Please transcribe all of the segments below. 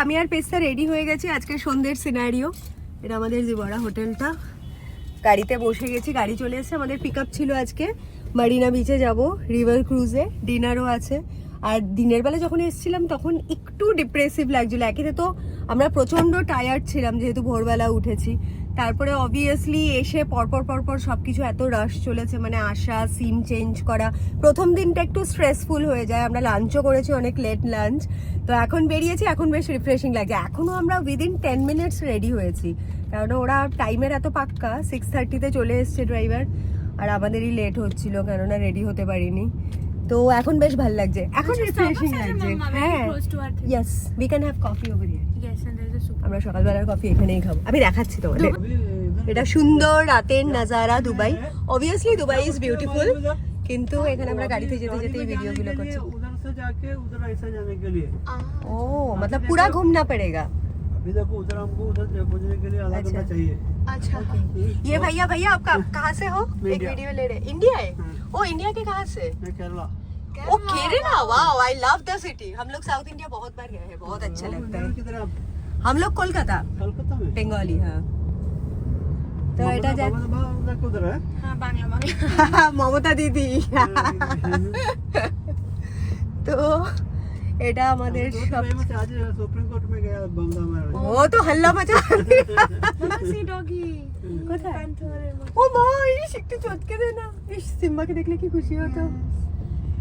আমি আর পেস্তা রেডি হয়ে গেছি আজকে সন্ধ্যের সিনারিও। এটা আমাদের জিবরা হোটেলটা। গাড়িতে বসে গেছি, গাড়ি চলে এসেছে। আমাদের পিক আপ ছিল আজকে মারিনা বিচে যাব, রিভার ক্রুজে, ডিনারও আছে। আর দিনের বেলা যখন এসেছিলাম তখন একটু ডিপ্রেসিভ লাগছিল। একেতে তো আমরা প্রচণ্ড টায়ার্ড ছিলাম যেহেতু ভোরবেলা উঠেছি। তারপরে অবভিয়াসলি এসে পরপর সবকিছু এত রাশ চলেছে, মানে আসা, সিম চেঞ্জ করা। প্রথম দিনটা একটু স্ট্রেসফুল হয়ে যায়। আমরা লাঞ্চও করেছি, অনেক লেট লাঞ্চ। তো এখন বেরিয়েছি, এখন বেশ রিফ্রেশিং লাগছে। এখনও আমরা উইদিন 10 মিনিটস রেডি হয়েছি, কারণ ওরা টাইমের এত পাক্কা। 6:30-তে চলে এসছে ড্রাইভার, আর আমাদেরই লেট হচ্ছিল কেননা রেডি হতে পারিনি। তো এখন বেশ ভালো লাগছে, এখন রিফ্রেশিং লাগছে। হ্যাঁ, yes, we can have coffee over here. আমরা সকালবেলার কফি এখানেই খাবো। আমি দেখাচ্ছি তোমাদের। এটা সুন্দর রাতের নাজারা Dubai. Obviously Dubai is beautiful, কিন্তু এখানে আমরা গাড়িতে যেতে যেতেই ভিডিওগুলো করছি। ও मतलब पूरा घूमना पड़ेगा। अभी देखो उधर हमको उधर पहुंचने के लिए अलग करना चाहिए। अच्छा, ये भैया आप कहाँ से हो? एक वीडियो ले रहे। इंडिया है? ओ इंडिया के कहाँ से? मैं केरला। ओ Kerala, wow, I love the city. हम लोग साउथ इंडिया बहुत बार गए हैं, बहुत अच्छा लगता है। किधर आप? हम लोग कोलकाता में बंगाली। हाँ, तो এটা যা उधर है। हाँ, बांग्ला মমতা দিদি। তো এটা আমাদের সব। आज सुप्रीम कोर्ट में गया बंदा हमारा। ও তো হাল্লা মাচা। सी डॉगी কোথায়? ও মা, ইস একটু চটকে দে না। ইস, সিম্বাকে দেখলে কি খুশি হতো।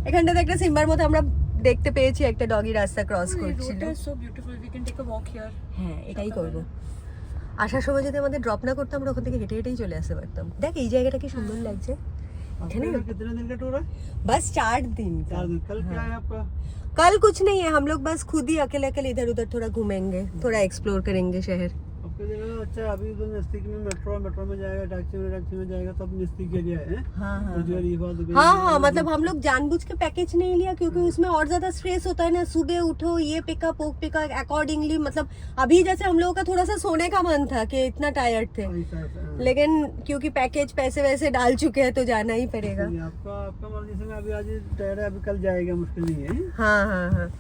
এখানটাতে একটা সিম্বার মতো আমরা দেখতে পেয়েছি, একটা ডগি রাস্তা ক্রস করছিল। so beautiful, we can take a walk here. হ্যাঁ, এটাই করব। আসার সময় যদি আমাদের ড্রপ না করতাম, আমরা ওখান থেকে হেঁটে হেঁটেই চলে আসতে পারতাম। দেখ এই জায়গাটা কি সুন্দর লাগছে। कितने दिन का टूर है? बस 4 दिन का। 4 दिन। कल क्या है आपका? कल कुछ नहीं है, हम लोग बस खुद ही अकेले अकेले इधर उधर थोड़ा घूमेंगे, थोड़ा एक्सप्लोर करेंगे शहर। आपके जगह अच्छा है, अभी तो नजदीक में मेट्रो में जाएगा, टैक्सी में जाएगा, सब नजदीक एरिया है। हाँ, मतलब हम लोग जानबूझ के पैकेज नहीं लिया क्योंकि उसमें और ज्यादा स्ट्रेस होता है ना। सुबह उठो, ये पिकअप वो पिकअप अकॉर्डिंगली। मतलब अभी जैसे हम लोगों का थोड़ा सा सोने का मन था कि इतना टायर्ड थे, लेकिन क्योंकि पैकेज पैसे वैसे डाल चुके हैं तो जाना ही पड़ेगा। आपका मर्जी से। अभी आज टायर्ड है, अभी कल जाएगा, मुश्किल नहीं है। हाँ।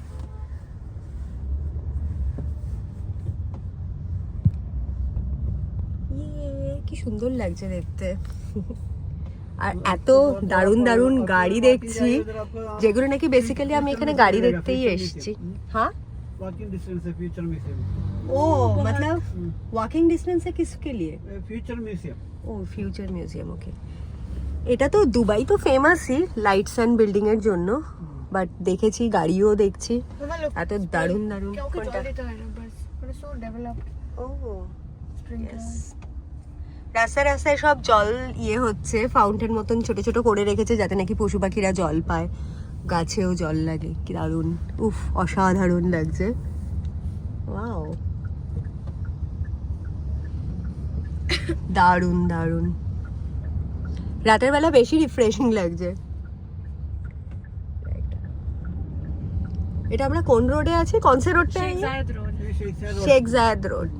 কি সুন্দর লাগছে দেখতে। আর এত দারুণ দারুণ গাড়ি দেখছি, যেগুলো নাকি বেসিক্যালি আমি এখানে গাড়ি দেখতেই এসেছি। हाँ, वॉकिंग डिस्टेंस है फ्यूचर म्यूजियम। ओ मतलब वॉकिंग डिस्टेंस है किसके लिए? Future Museum. ও ফিউচার মিউজিয়াম, ওকে। এটা তো দুবাই তো ফেমাসই লাইটস অ্যান্ড বিল্ডিং এর জন্য, বাট দেখেছি গাড়িও দেখছি এত দারুণ দারুণ। কোনটা? so developed. ও yes. রাস্তায় রাস্তায় সব জল হচ্ছে, ফাউন্টেন মতন ছোট ছোট করে রেখেছে যাতে নাকি পশু পাখিরা জল পায়, গাছেও জল লাগে। কি দারুণ, উফ, অসাধারণ লাগছে। ওয়াও, দারুণ দারুণ। রাতের বেলা বেশি রিফ্রেশিং লাগছে। এটা আমরা কোন রোডে আছি? কনসে রোডটা? শেখ জায়েদ রোড।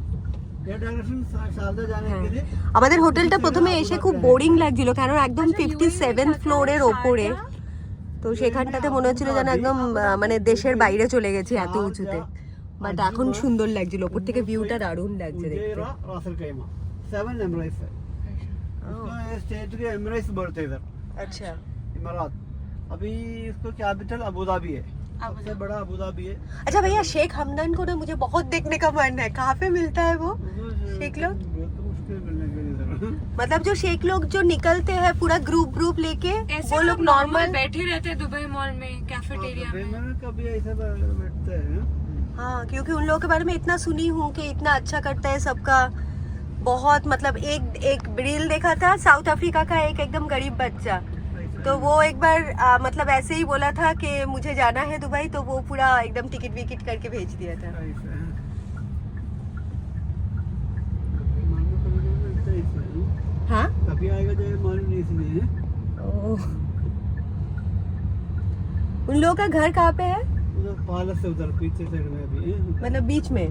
আমাদের হোটেলটা প্রথমে এসে খুব বোরিং লাগছিল, কারণ একদম 57th ফ্লোরের ওপরে। তো সেখানটাতে মনে হচ্ছিল যেন একদম মানে দেশের বাইরে চলে গেছি, এত উঁচুতে। বাট এখন সুন্দর লাগছিল, ওপর থেকে ভিউটা দারুণ লাগছে দেখতে। अच्छा, इमारात। अभी इसको कैपिटल अबू धाबी है, सबसे बड़ा अबू धाबी है। अच्छा भैया, शेख हमदन को ना मुझे बहुत देखने का मन है। कहाँ पे मिलता है वो शेख लोग? मतलब जो शेख लोग जो निकलते हैं पूरा ग्रुप लेके, वो लोग नॉर्मल बैठे रहते हैं दुबई मॉल में, कैफेटेरिया में। कभी ऐसा बैठते हैं। हाँ, क्योंकि उन लोगों के बारे में इतना सुनी हूँ कि इतना अच्छा करता है सबका, बहुत। मतलब एक रील देखा था साउथ अफ्रीका का, एक एकदम गरीब बच्चा, तो वो एक बार मतलब ऐसे ही बोला था कि मुझे जाना है दुबई, तो वो पूरा एकदम टिकट विकेट करके भेज दिया था। हाँ, कभी आएगा जाएगा मालूम नहीं, इसलिए। उन लोगों का घर कहाँ पे है? उधर पालस है, उधर पीछे साइड में अभी। मतलब बीच में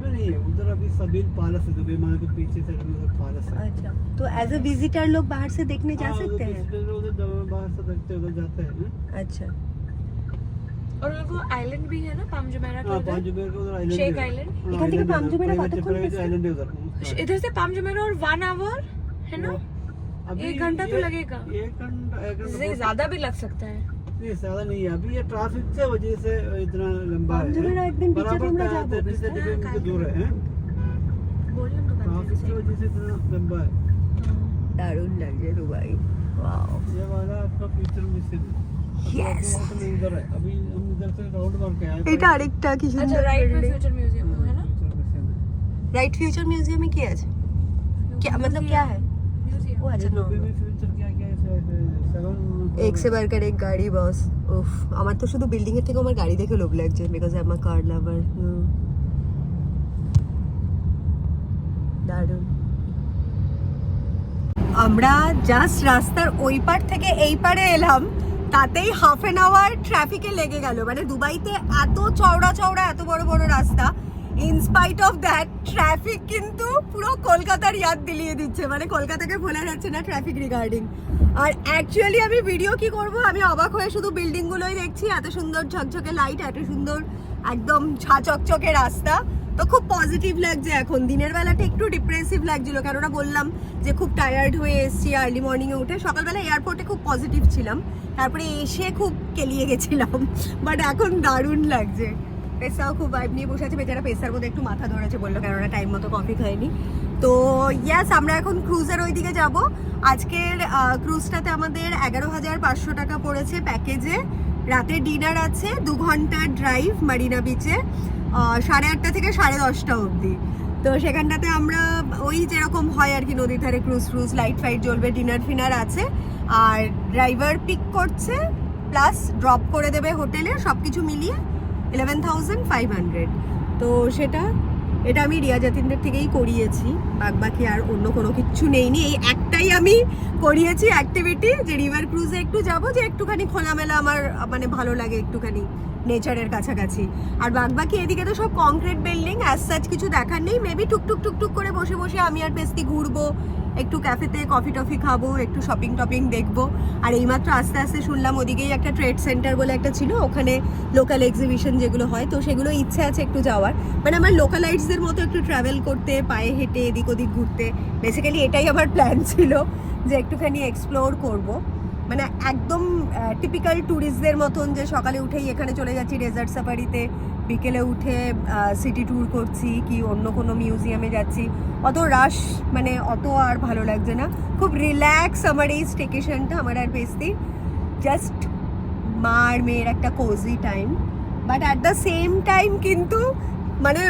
नहीं है, उधर अभी सबील पालस है, दुबई मार्ग के पीछे साइड में उधर पालस है। अच्छा, तो एज अ विजिटर लोग बाहर से देखने जा सकते हैं? उधर बाहर से देखते उधर जाते हैं। अच्छा, और उनको आइलैंड भी है ना पाम जुमेरा का हाँ उधर? पांच जुमेरा का उधर आइलैंड शेख है। आइलैंड? हाँ, इधर থেকে आइलैंड है पाम उधर। जुमेरा प्राइवेट কতক্ষণ प्राइवेट বেশি? आइलैंड है उधर। इधर से पाम जुमेरा और 1 आवर है ना? अभी 1 घंटा तो लगेगा। 1 घंटा ज्यादा भी लग सकता है। नहीं ज्यादा नहीं है अभी ये ट्रैफिक से वजह से इतना लंबा पाम जुमेरा है। एक दिन पीछे बराबर तो हमरा जाबो, 33 से 40 मिनट दूर है हैं? बोलिए उनको ट्रैफिक की वजह से इतना लंबा है। দারুণ লাগছে দুবাই। ওয়াও। ये वाला आपका फ्यूचर मिशन है। Yes. होटल उधर है अभी हम इधर से राउंड मार के आए এটা আরেকটা কি अच्छा সুন্দর राइट में building। फ्यूचर म्यूजियम है ना? फ्यूचर मिशन है। राइट फ्यूचर म्यूजियम में কি আছে? क्या मतलब क्या है? म्यूजियम। वो अच्छा नो। दुबई में फ्यूचर क्या क्या है 7 एक से बढ़कर एक गाड़ी बस উফ আমার তো শুধু বিল্ডিং এর থেকে আমার গাড়ি দেখে লোভ লাগছে বিকজ আই এম আ কার লাভার দারুণ আমরা জাস্ট রাস্তার ওই পার থেকে এই পারে এলাম তাতেই হাফ অ্যান আওয়ার ট্রাফিকে লেগে গেল মানে দুবাইতে এত চওড়া চওড়া এত বড় বড় রাস্তা ইনস্পাইট অফ দ্যাট ট্রাফিক কিন্তু পুরো কলকাতার ইয়াদ দিলিয়ে দিচ্ছে মানে কলকাতাকে ভোলা যাচ্ছে না ট্রাফিক রিগার্ডিং আর অ্যাকচুয়ালি আমি ভিডিও কি করব আমি অবাক হয়ে শুধু বিল্ডিং গুলোই দেখছি এত সুন্দর ঝকঝকে লাইট এত সুন্দর একদম ছা চকচকে রাস্তা তো খুব পজিটিভ লাগছে এখন দিনের বেলাটা একটু ডিপ্রেসিভ লাগছিল কেননা বললাম যে খুব টায়ার্ড হয়ে এসেছি আর্লি মর্নিংয়ে উঠে সকালবেলা এয়ারপোর্টে খুব পজিটিভ ছিলাম তারপরে এসে খুব কেলিয়ে গেছিলাম বাট এখন দারুণ লাগছে পেসাও খুব ভাইব নিয়ে বসে আছে বেচারা পেসার মধ্যে একটু মাথা ধরেছে বললো কেননা টাইম মতো কফি খায়নি তো ইয়াস আমরা এখন ক্রুজের ওই দিকে যাব আজকের ক্রুজটাতে আমাদের 11,500 টাকা পড়েছে প্যাকেজে রাতে ডিনার আছে 2 ঘন্টার ড্রাইভ মারিনা বিচে 8:30 থেকে 10:30 অবধি তো সেখানটাতে আমরা ওই যেরকম হয় আর কি নদীর ধারে ক্রুজ লাইট ফাইট জ্বলবে ডিনার ফিনার আছে আর ড্রাইভার পিক করছে প্লাস ড্রপ করে দেবে হোটেলে সব কিছু মিলিয়ে 11,500 তো এটা আমি রিয়া জাতিনদের থেকেই করিয়েছি বাকি আর অন্য কোনো কিছু নেইনি এই একটাই আমি করিয়েছি অ্যাক্টিভিটি যে রিভার ক্রুজে একটু যাব যে একটুখানি খোলামেলা আমার মানে ভালো লাগে একটুখানি নেচারের কাছাকাছি আর বাকি এদিকে তো সব কংক্রিট বিল্ডিং অ্যাজ সাচ কিছু দেখার নেই মেবি টুকটুক করে বসে আমি আর পেস্তি ঘুরবো একটু ক্যাফেতে কফি টফি খাবো একটু শপিং টপিং দেখবো আর এইমাত্র আস্তে আস্তে শুনলাম ওদিকেই একটা ট্রেড সেন্টার বলে একটা ছিল ওখানে লোকাল এক্সিবিশন যেগুলো হয় তো সেগুলো ইচ্ছে আছে একটু যাওয়ার মানে আমার লোকালাইটসদের মতো একটু ট্রাভেল করতে পায়ে হেঁটে এদিক ওদিক ঘুরতে বেসিক্যালি এটাই আমার প্ল্যান ছিল যে একটুখানি এক্সপ্লোর করবো মানে একদম টিপিক্যাল ট্যুরিস্টদের মতন যে সকালে উঠেই এখানে চলে যাচ্ছি ডেজার্ট সাফারিতে বিকেলে উঠে সিটি ট্যুর করছি কি অন্য কোনো মিউজিয়ামে যাচ্ছি অত রাশ মানে অত আর ভালো লাগছে না খুব রিল্যাক্স আমার এই স্টেকেশনটা আমার আর বেশি জাস্ট মার মেয়ের একটা cosy time but at the same time কিন্তু মানে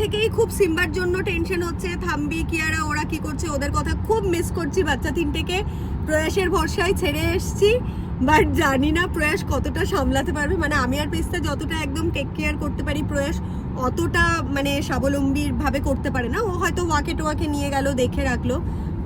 থেকেই খুব সিম্বার জন্য টেনশন হচ্ছে থামবি কিয়ারা ওরা কি করছে ওদের কথা খুব মিস করছি বাচ্চা তিনটেকে প্রয়াসের ভরসায় ছেড়ে এসছি বাট জানি না প্রয়াস কতটা সামলাতে পারবে মানে আমি আর পেস্তা যতটা একদম টেক কেয়ার করতে পারি প্রয়াস অতটা মানে স্বাবলম্বীর ভাবে করতে পারে না ও হয়তো ওয়াকে নিয়ে গেল দেখে রাখলো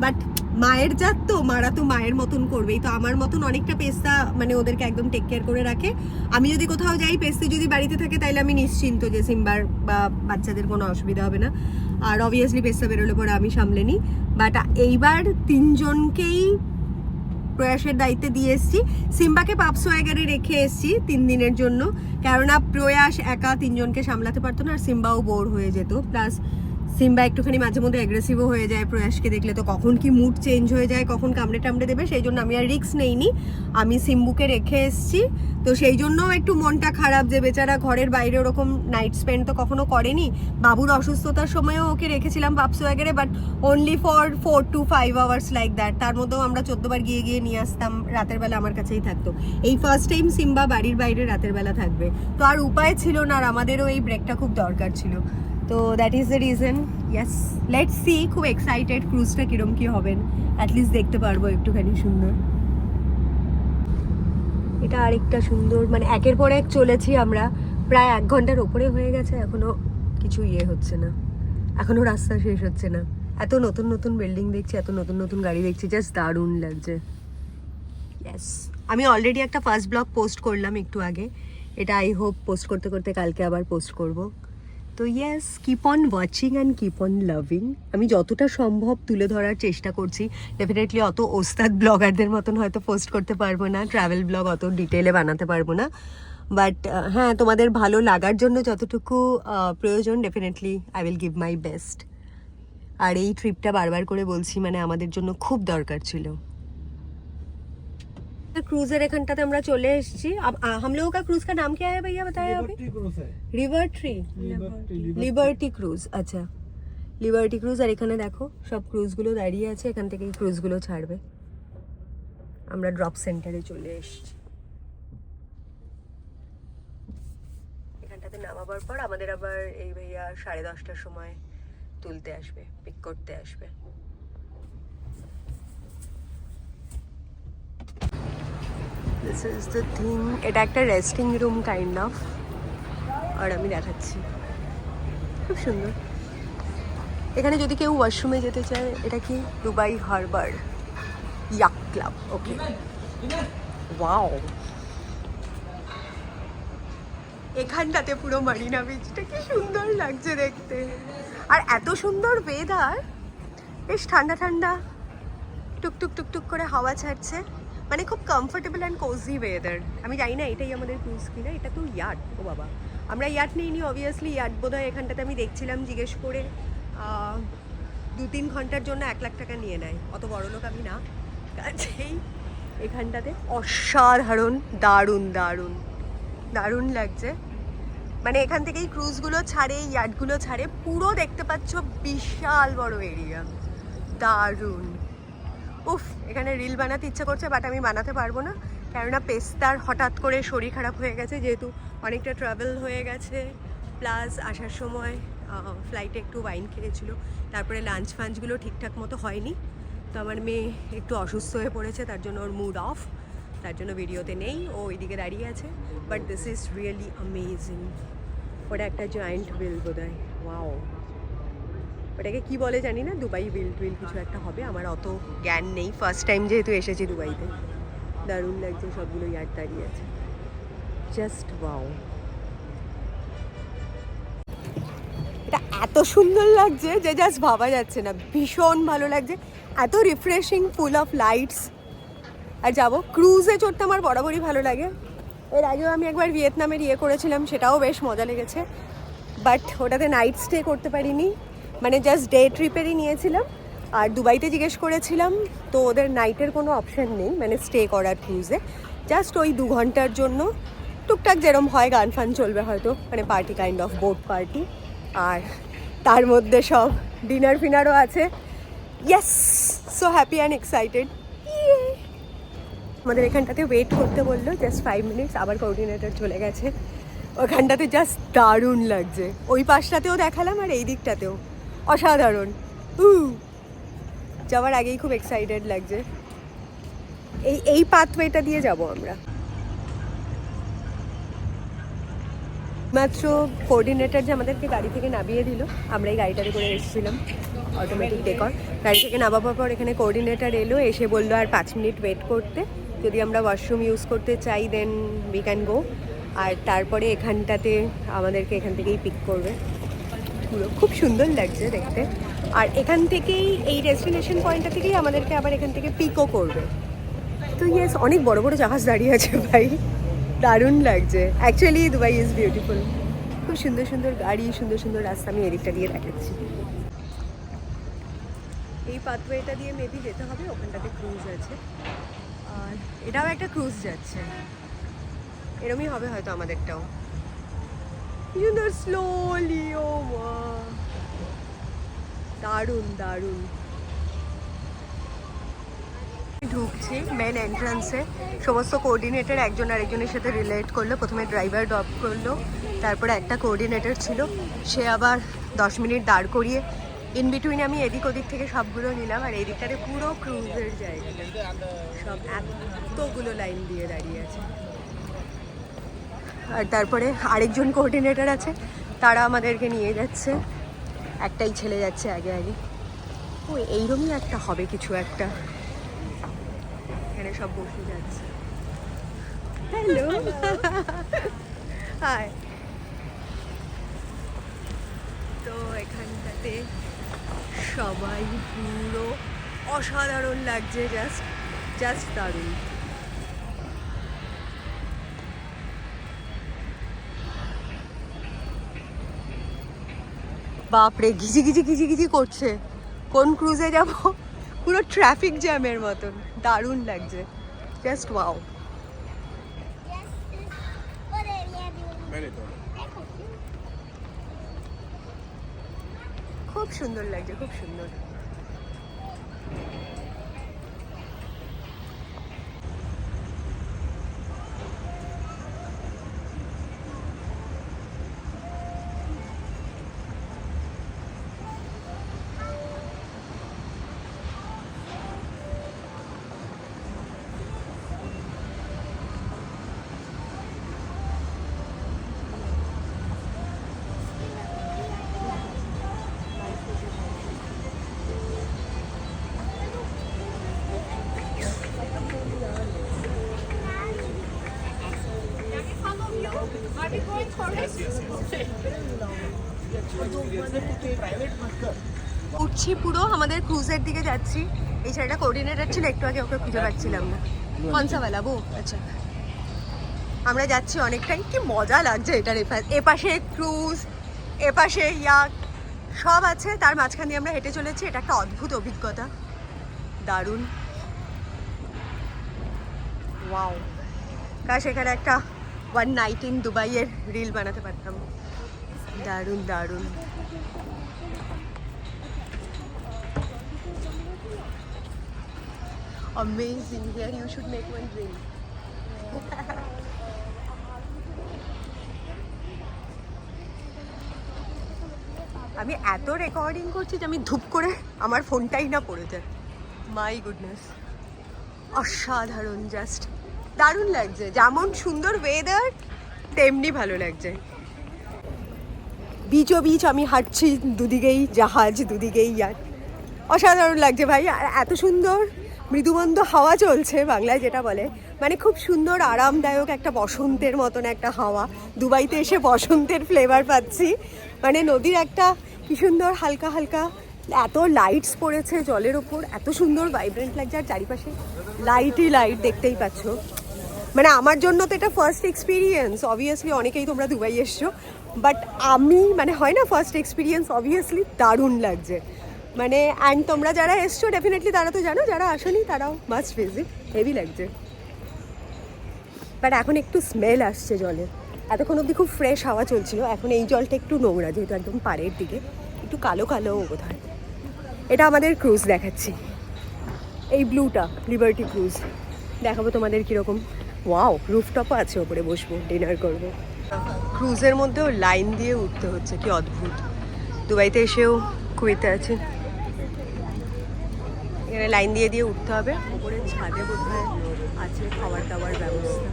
বাট মায়ের জাত তো মারা তো মায়ের মতন করবেই তো আমার মতন অনেকটা পেস্তা মানে ওদেরকে একদম টেক কেয়ার করে রাখে আমি যদি কোথাও যাই পেস্তি যদি বাড়িতে থাকে তাহলে আমি নিশ্চিন্ত যে সিম্বার বা বাচ্চাদের কোনো অসুবিধা হবে না আর অবভিয়াসলি পেস্তা বেরোলে পরে আমি সামলে নিই বাট এইবার তিনজনকেই প্রয়াসের দায়িত্বে দিয়ে এসেছি সিম্বাকে পাপসোয়াগারে রেখে এসেছি 3 দিনের জন্য কেননা প্রয়াস একা তিনজনকে সামলাতে পারতো না আর সিম্বাও বোর হয়ে যেত প্লাস সিম্বা একটুখানি মাঝে মধ্যে অ্যাগ্রেসিভও হয়ে যায় প্রয়াসকে দেখলে তো কখন কি মুড চেঞ্জ হয়ে যায় কখন কামড়ে দেবে সেই জন্য আমি আর রিস্ক নেইনি আমি সিম্বুকে রেখে এসেছি তো সেই জন্যও একটু মনটা খারাপ যে বেচারা ঘরের বাইরে ওরকম নাইট স্পেন্ড তো কখনো করেনি বাবুর অসুস্থতার সময়ও ওকে রেখেছিলাম পাপসোয়াগারে but only for 4 to 5 hours like that তার মধ্যেও আমরা 14 বার গিয়ে নিয়ে আসতাম রাতের বেলা আমার কাছেই থাকতো এই ফার্স্ট টাইম সিম্বা বাড়ির বাইরে রাতের বেলা থাকবে তো আর উপায় ছিল না আর আমাদেরও এই ব্রেকটা খুব দরকার ছিল তো that is the reason yes let's see খুব এক্সাইটেড ক্রুজটা কিরম কি হবেন অ্যাটলিস্ট দেখতে পারবো একটুখানি সুন্দর এটা আরেকটা সুন্দর মানে একের পর এক চলেছি আমরা প্রায় 1 ঘন্টার ওপরে হয়ে গেছে এখনো কিছু হচ্ছে না এখনো রাস্তা শেষ হচ্ছে না এত নতুন বিল্ডিং দেখছি এত নতুন গাড়ি দেখছি জাস্ট দারুণ লাগছে ইয়েস আমি অলরেডি একটা ফার্স্ট ব্লগ পোস্ট করলাম একটু আগে এটা আই হোপ পোস্ট করতে কালকে আবার পোস্ট করব তো yes keep on watching and keep on loving আমি যতটা সম্ভব তুলে ধরার চেষ্টা করছি ডেফিনেটলি অত ওস্তাদ ব্লগারদের মতন হয়তো পোস্ট করতে পারবো না ট্রাভেল ব্লগ অত ডিটেলে বানাতে পারবো না বাট হ্যাঁ, তোমাদের ভালো লাগার জন্য যতটুকু প্রয়োজন, definitely I will give my best. আর এই ট্রিপটা বারবার করে বলছি, মানে আমাদের জন্য খুব দরকার ছিল। क्रूजर एखनटाते আমরা চলে এসেছি। अब हम लोगों का क्रूज का नाम क्या है भैया, बताया अभी? लिबर्टी क्रूज है। River tree, Liberty Cruise. আচ্ছা, লিবার্টি ক্রুজ। আর এখানে দেখো সব ক্রুজগুলো দাঁড়িয়ে আছে, এখান থেকে এই ক্রুজগুলো ছাড়বে। আমরা ড্রপ সেন্টারে চলে এসেছি। এখানটাতে নামাবার পর আমাদের আবার এই ভাইয়া 10:30টার সময় তুলতে আসবে, পিক করতে আসবে। This is the thing. এটা একটা রেস্টিং রুম কাইন্ড অফ। আর আমি দেখাচ্ছি, খুব সুন্দর। এখানে যদি কেউ ওয়াশরুমে যেতে চায়, এটা কি দুবাই হারবার ইয়াক ক্লাব। ওকে, ওয়াও। এখানটাতে পুরো মারিনা বিচটা কি সুন্দর লাগছে দেখতে। আর এত সুন্দর ওয়েদার, বেশ ঠান্ডা ঠান্ডা, টুকটুক টুকটুক করে হাওয়া ছাড়ছে, মানে খুব কমফোর্টেবল অ্যান্ড কোজি ওয়েদার। আমি জানি না এটাই আমাদের ক্রুজ কিনা, এটা তো ইয়াট। ও বাবা, আমরা ইয়াট নিইনি অবভিয়াসলি। ইয়াট বোধহয় এখানটাতে আমি দেখছিলাম জিজ্ঞেস করে 2-3 ঘন্টার জন্য 1 লাখ টাকা নিয়ে নেয়। অত বড় লোক আমি না, কাজেই এখানটাতে অসাধারণ, দারুণ দারুণ দারুণ লাগছে। মানে এখান থেকেই ক্রুজগুলো ছাড়ে, ইয়াটগুলো ছাড়ে, পুরো দেখতে পাচ্ছ বিশাল বড় এরিয়া, দারুণ। উফ, এখানে রিল বানাতে ইচ্ছা করছে, বাট আমি বানাতে পারবো না, কেননা পেস্তার হঠাৎ করে শরীর খারাপ হয়ে গেছে, যেহেতু অনেকটা ট্রাভেল হয়ে গেছে, প্লাস আসার সময় ফ্লাইটে একটু ওয়াইন খেয়েছিল, তারপরে লাঞ্চ ফাঞ্চগুলো ঠিকঠাক মতো হয়নি। তো আমার মেয়ে একটু অসুস্থ হয়ে পড়েছে, তার জন্য ওর মুড অফ, তার জন্য ভিডিওতে নেই, ও ওইদিকে দাঁড়িয়ে আছে। But this is really amazing. ওটা একটা জয়েন্ট বিল বোধহয়, ওয়াও। ওটাকে কি বলে জানি না, দুবাই বিল টুইল কিছু একটা হবে, আমার অত জ্ঞান নেই, ফার্স্ট টাইম যেহেতু এসেছি দুবাইতে। দারুণ লাগছে, সবগুলো ইয়ার্ড দাঁড়িয়ে আছে, জাস্ট ওয়াও। এটা এত সুন্দর লাগছে যে জাস্ট ভাবা যাচ্ছে না, ভীষণ ভালো লাগছে, এত রিফ্রেশিং, ফুল অফ লাইটস। আর যাবো ক্রুজে চড়তে আমার বরাবরই ভালো লাগে। এর আগেও আমি একবার ভিয়েতনামের করেছিলাম, সেটাও বেশ মজা লেগেছে, বাট ওটাতে নাইট স্টে করতে পারিনি, মানে জাস্ট ডে ট্রিপেরই নিয়েছিলাম। আর দুবাইতে জিজ্ঞেস করেছিলাম, তো ওদের নাইটের কোনো অপশান নেই, মানে স্টে করার ক্রুজে। জাস্ট ওই 2 ঘন্টার জন্য টুকটাক যেরম হয়, গান ফান চলবে হয়তো, মানে party kind of, boat party. আর তার মধ্যে সব ডিনার ফিনারও আছে। Yes, so happy and excited. আমাদের এখানটাতে ওয়েট করতে বললো জাস্ট 5 মিনিটস, আবার কোঅর্ডিনেটর চলে গেছে। ওখানটাতে জাস্ট দারুণ লাগছে, ওই পাশটাতেও দেখালাম আর এই দিকটাতেও অসাধারণ। যাওয়ার আগেই খুব এক্সাইটেড লাগছে। এই পাথওয়েটা দিয়ে যাব আমরা। মাত্র কোঅর্ডিনেটর যে আমাদেরকে গাড়ি থেকে নামিয়ে দিল, আমরা এই গাড়িটাতে করে এসেছিলাম, অটোমেটিক ডেকর। গাড়ি থেকে নামাবার পর এখানে কোঅর্ডিনেটর এলো, এসে বললো আর 5 মিনিট ওয়েট করতে, যদি আমরা ওয়াশরুম ইউজ করতে চাই দেন উই ক্যান গো। আর তারপরে এখানটাতে আমাদেরকে এখান থেকেই পিক করবে। পুরো খুব সুন্দর লাগছে দেখতে। আর এখান থেকেই, এই ডেস্টিনেশন পয়েন্টটা থেকেই আমাদেরকে আবার এখান থেকে পিকও করবে। তো ইয়েস, অনেক বড় বড় জাহাজ দাঁড়িয়ে আছে ভাই, দারুণ লাগছে। অ্যাকচুয়ালি দুবাই ইজ বিউটিফুল, খুব সুন্দর সুন্দর গাড়ি, সুন্দর সুন্দর রাস্তা। আমি এদিকটা দিয়ে দেখাচ্ছি, এই পাথওয়েটা দিয়ে মেবি যেতে হবে, ওখানটাতে ক্রুজ আছে। আর এটাও একটা ক্রুজ যাচ্ছে, এরমই হবে হয়তো আমাদেরটাও। সুন্দর স্লোলি, ও মা, দারুণ দারুণ। ঢুকছি মেন এন্ট্রান্সে, সমস্ত কোঅর্ডিনেটর একজন আরেকজনের সাথে রিলেট করলো। প্রথমে ড্রাইভার ড্রপ করলো, তারপরে একটা কোঅর্ডিনেটর ছিল, সে আবার 10 মিনিট দাঁড় করিয়ে ইন বিটুইন আমি এদিক ওদিক থেকে সবগুলো নিলাম। আর এই দিকটাতে পুরো ক্রুজের জায়গাটা, সব এতগুলো লাইন দিয়ে দাঁড়িয়ে আছে। আর তারপরে আরেকজন কোঅর্ডিনেটর আছে, তারা আমাদেরকে নিয়ে যাচ্ছে, একটাই ছেলে যাচ্ছে আগে আগে। ও এইরকমই একটা হবে কিছু একটা, এখানে সব বসে যাচ্ছে। Hello, hi. তো এখানটাতে সবাই পুরো অসাধারণ লাগছে, জাস্ট দারুণ। বাপরে ঘিজি ঘিজি ঘিজি ঘিজি করছে। কোন ক্রুজে যাব, পুরো ট্রাফিক জ্যামের মতন, দারুণ লাগছে, জাস্ট ওয়াও। খুব সুন্দর লাগছে, খুব সুন্দর। উঠছি পুরো, আমাদের ক্রুজের দিকে যাচ্ছি। এই সাইডটা কোঅর্ডিনেটর ছিল, একটু আগে ওকে খুঁজে পাচ্ছিলাম না। কনসাওয়ালা বো, আচ্ছা। আমরা যাচ্ছি অনেকটাই, কি মজা লাগছে এটার। এপাশে ক্রুজ, এপাশে ইয়াক, সব আছে, তার মাঝখান দিয়ে আমরা হেঁটে চলেছি। এটা একটা অদ্ভুত অভিজ্ঞতা, দারুণ। ওয়াও, কাশ এখানে একটা ওয়ান নাইট ইন দুবাইয়ের রিল বানাতে পারতাম। দারুণ দারুণ। Amazing, here you should make one reel. আমি এত রেকর্ডিং করছি যে আমি ধুপ করে আমার ফোনটাই না পড়ে যায়। মাই গুডনেস, অসাধারণ, জাস্ট দারুণ লাগছে। যেমন সুন্দর ওয়েদার, তেমনি ভালো লাগছে। বিচ ও বিচ আমি হাঁটছি, দুদিকেই জাহাজ, দুদিকেই ইয়াট, অসাধারণ লাগছে ভাই। আর এত সুন্দর মৃদুমন্দ হাওয়া চলছে, বাংলায় যেটা বলে, মানে খুব সুন্দর আরামদায়ক একটা বসন্তের মতন একটা হাওয়া। দুবাইতে এসে বসন্তের ফ্লেভার পাচ্ছি, মানে নদীর একটা কি সুন্দর হালকা হালকা, এত লাইটস পড়েছে জলের ওপর, এত সুন্দর ভাইব্রেন্ট লাগছে। আর চারিপাশে লাইটই লাইট, দেখতেই পাচ্ছ। মানে আমার জন্য তো এটা ফার্স্ট এক্সপিরিয়েন্স। অবভিয়াসলি অনেকেই তোমরা দুবাই এসছো, বাট আমি, মানে হয় না ফার্স্ট এক্সপিরিয়েন্স, অবভিয়াসলি দারুণ লাগছে। মানে অ্যান্ড তোমরা যারা এসছো ডেফিনেটলি তারা তো জানো, যারা আসেনি তারাও মাস্ট ভিজিট, হেভি লাগছে। বাট এখন একটু স্মেল আসছে জলের, এতক্ষণ অবধি খুব ফ্রেশ হাওয়া চলছিল, এখন এই জলটা একটু নোংরা, যেহেতু একদম পাড়ের দিকে, একটু কালো কালো বোধহয়। এটা আমাদের ক্রুজ দেখাচ্ছি, এই ব্লুটা লিবার্টি ক্রুজ, দেখাবো তোমাদের কীরকম। ওয়াও, রুফটপও আছে, ওপরে বসবো, ডিনার করবো। ক্রুজের মধ্যেও লাইন দিয়ে উঠতে হচ্ছে, কি অদ্ভুত। দুবাইতে এসেও কুয়েতে আছে, এখানে লাইন দিয়ে দিয়ে উঠতে হবে। উপরে ছাদে বোধহয় আছে খাবার দাবার ব্যবস্থা।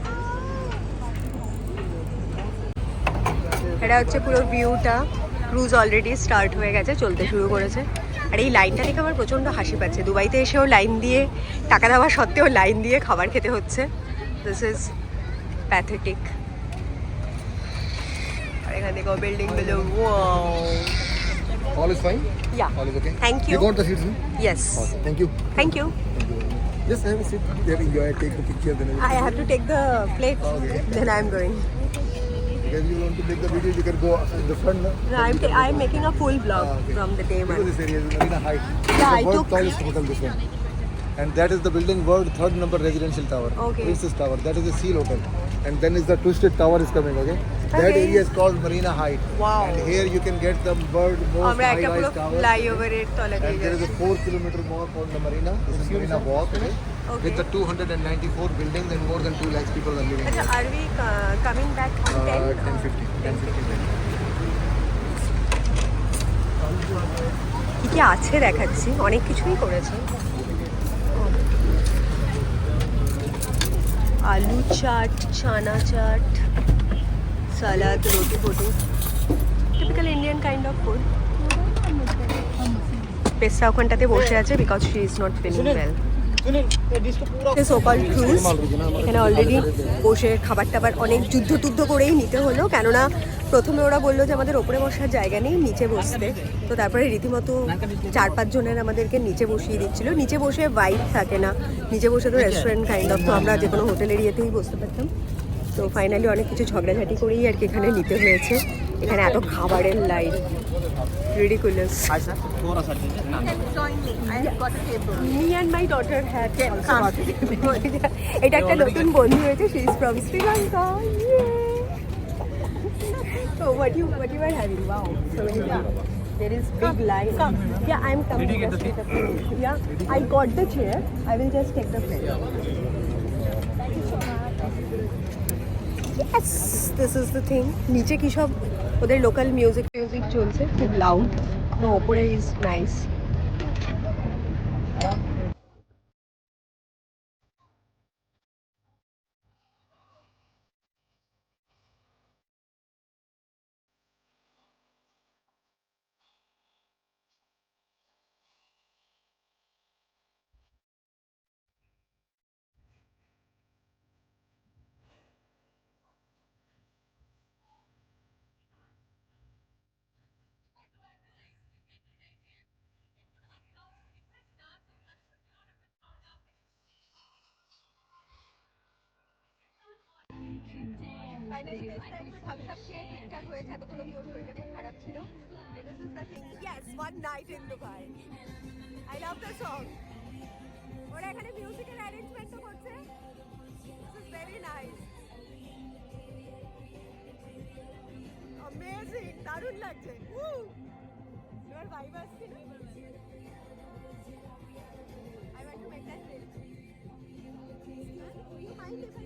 এটা হচ্ছে পুরো ভিউটা। ক্রুজ অলরেডি স্টার্ট হয়ে গেছে, চলতে শুরু করেছে। আর এই লাইনটা দেখে আমার প্রচণ্ড হাসি পাচ্ছে। দুবাইতে এসেও লাইন দিয়ে, টাকা দেওয়া সত্ত্বেও লাইন দিয়ে খাবার খেতে হচ্ছে। This is pathetic. আর এখান থেকে বিল্ডিং গুলো, wow. All is fine? Yeah. All is okay? Thank you. You got the seats, no? Yes. Awesome. Thank you. Thank you. Just have a seat there, enjoy, take the picture, then I have to take the plate, Okay. then I'm going. Because you want to make the video, you can go in the front now. No, I'm making a full vlog Okay. from the day Because one. this area is Marina Height. Yeah, the I world took- tallest hotel, this one. And that is the building world third number residential tower. Okay. Princess Tower. That is the Seal Hotel. And then is the Twisted Tower is coming, okay? That Okay. area is called Marina Height. Wow. And here you can get the world most আমরা একটা পুরো high-rise tower. ফ্লাইওভারের তলা দিয়ে And there is যাচ্ছি। a 4-kilometer walk on the marina. This is Marina Walk, okay? Okay. With the 294 buildings and more than 2 lakhs people are living আচ্ছা, here. are we coming back on 10? 10:50. 10:50. কি কি আছে দেখাচ্ছি, অনেক কিছুই করেছে। আলু চাট, চানা চাট, সালাদ, রুটি ফটি, typical Indian kind of food. Pesta ওখানটাতে বসে আছে because she is not feeling well. সোকল ক্রুজ এখানে অলরেডি বসে খাবার টাবার অনেক যুদ্ধ টুদ্ধ করেই নিতে হলো, কেননা প্রথমে ওরা বললো যে আমাদের ওপরে বসার জায়গা নেই, নিচে বসতে। তো তারপরে রীতিমতো 4-5 জনের আমাদেরকে নিচে বসিয়ে দিচ্ছিল। নিচে বসে ভাইব থাকে না, নিচে বসে তো রেস্টুরেন্ট কাইন্ড অফ, তো আমরা যে কোনো হোটেল এরিয়াতেই বসতে পারতাম। তো ফাইনালি অনেক কিছু ঝগড়াঝাটি করেই আর কি এখানে নিতে হয়েছে। এখানে এত খাবারের লাইন, ridiculous. थोड़ा सा दीजिए ना Me and my daughter had also got it. এটা একটা নতুন বন্ধু হয়েছে, she is from Sri Lanka. So what you are having? Wow. So there is big line. Yeah, I'm coming. Just with the plate. Yeah, I got the chair. I will just take the plate. Yes, this is the thing. নিচে কি সব ওদের local music চলছে, খুব loud. No, ওপরে is nice. Yes, one night in Dubai. I love the song. ওরা এখানে মিউজিকের অ্যারেঞ্জমেন্টও করছে। This is very nice. Amazing, দারুণ লাগছে। এবার ভাইব আসছে না? I want to make that reel. You mind if I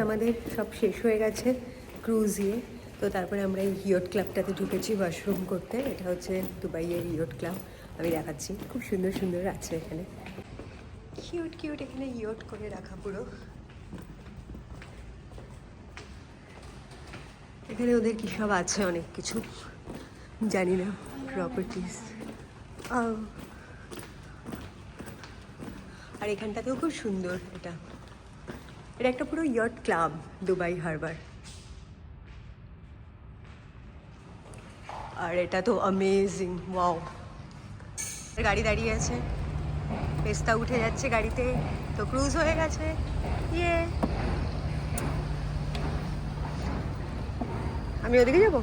আমাদের সব শেষ হয়ে গেছে ক্রুজিয়ে। তো তারপরে আমরা এই ইয়ট ক্লাবটাতে ঢুকেছি ওয়াশরুম করতে। এটা হচ্ছে দুবাইয়ের ইয়ট ক্লাব, আমি দেখাচ্ছি। খুব সুন্দর সুন্দর আছে এখানে, কিউট কিউট এখানে ইয়ট করে রাখা পুরো। এখানে ওদের কী সব আছে, অনেক কিছু জানি না, প্রপার্টিস। আর এখানটাতেও খুব সুন্দর, এটা একটা পুরো ইয়ট ক্লাব দুবাই হারবার। আর এটা তো অ্যামেজিং, ওয়াও। গাড়ি দাঁড়িয়ে আছে, পেস্তা উঠে যাচ্ছে গাড়িতে, তো ক্রুজ হয়ে গেছে। ইয়ে, আমি ওদিকে যাবো।